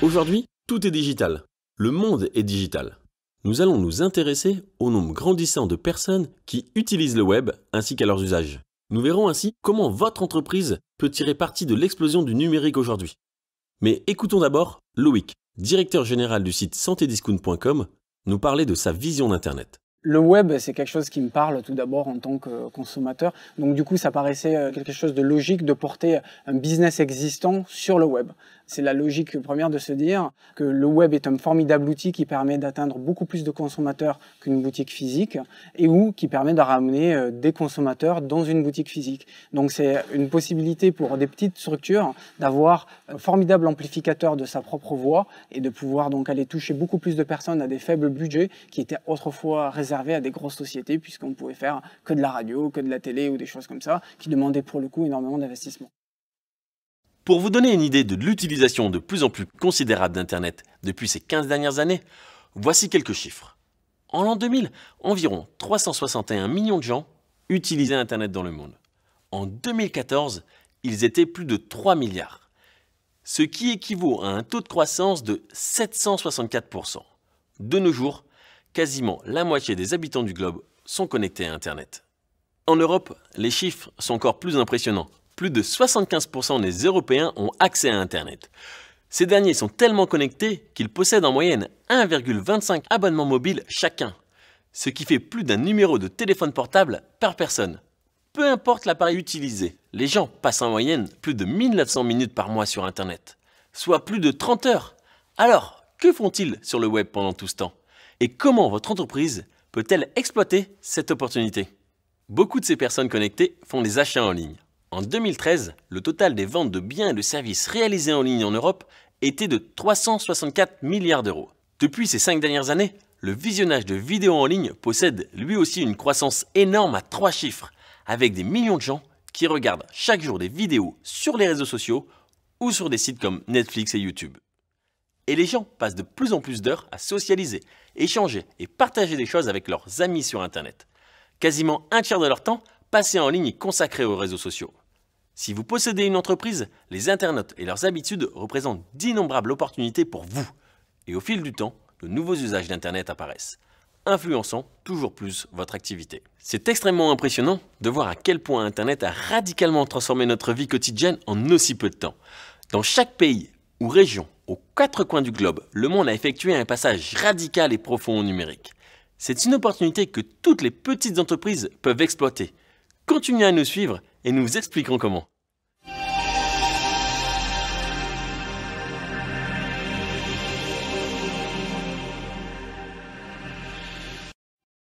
Aujourd'hui, tout est digital. Le monde est digital. Nous allons nous intéresser au nombre grandissant de personnes qui utilisent le web ainsi qu'à leurs usages. Nous verrons ainsi comment votre entreprise peut tirer parti de l'explosion du numérique aujourd'hui. Mais écoutons d'abord Loïc, directeur général du site santédiscount.com, nous parler de sa vision d'Internet. Le web, c'est quelque chose qui me parle tout d'abord en tant que consommateur. Donc du coup, ça paraissait quelque chose de logique de porter un business existant sur le web. C'est la logique première de se dire que le web est un formidable outil qui permet d'atteindre beaucoup plus de consommateurs qu'une boutique physique et qui permet de ramener des consommateurs dans une boutique physique. Donc c'est une possibilité pour des petites structures d'avoir un formidable amplificateur de sa propre voix et de pouvoir donc aller toucher beaucoup plus de personnes à des faibles budgets qui étaient autrefois réservés à des grosses sociétés puisqu'on pouvait faire que de la radio, que de la télé ou des choses comme ça qui demandaient pour le coup énormément d'investissement. Pour vous donner une idée de l'utilisation de plus en plus considérable d'Internet depuis ces 15 dernières années, voici quelques chiffres. En l'an 2000, environ 361 millions de gens utilisaient Internet dans le monde. En 2014, ils étaient plus de 3 milliards, ce qui équivaut à un taux de croissance de 764%. De nos jours, quasiment la moitié des habitants du globe sont connectés à Internet. En Europe, les chiffres sont encore plus impressionnants. Plus de 75% des Européens ont accès à Internet. Ces derniers sont tellement connectés qu'ils possèdent en moyenne 1,25 abonnements mobiles chacun, ce qui fait plus d'un numéro de téléphone portable par personne. Peu importe l'appareil utilisé, les gens passent en moyenne plus de 1900 minutes par mois sur Internet, soit plus de 30 heures. Alors, que font-ils sur le web pendant tout ce temps? Et comment votre entreprise peut-elle exploiter cette opportunité? Beaucoup de ces personnes connectées font des achats en ligne. En 2013, le total des ventes de biens et de services réalisés en ligne en Europe était de 364 milliards d'euros. Depuis ces 5 dernières années, le visionnage de vidéos en ligne possède lui aussi une croissance énorme à 3 chiffres, avec des millions de gens qui regardent chaque jour des vidéos sur les réseaux sociaux ou sur des sites comme Netflix et YouTube. Et les gens passent de plus en plus d'heures à socialiser, échanger et partager des choses avec leurs amis sur Internet. Quasiment un tiers de leur temps passé en ligne est consacré aux réseaux sociaux. Si vous possédez une entreprise, les internautes et leurs habitudes représentent d'innombrables opportunités pour vous. Et au fil du temps, de nouveaux usages d'Internet apparaissent, influençant toujours plus votre activité. C'est extrêmement impressionnant de voir à quel point Internet a radicalement transformé notre vie quotidienne en aussi peu de temps. Dans chaque pays ou région, aux 4 coins du globe, le monde a effectué un passage radical et profond au numérique. C'est une opportunité que toutes les petites entreprises peuvent exploiter. Continuez à nous suivre et nous vous expliquerons comment.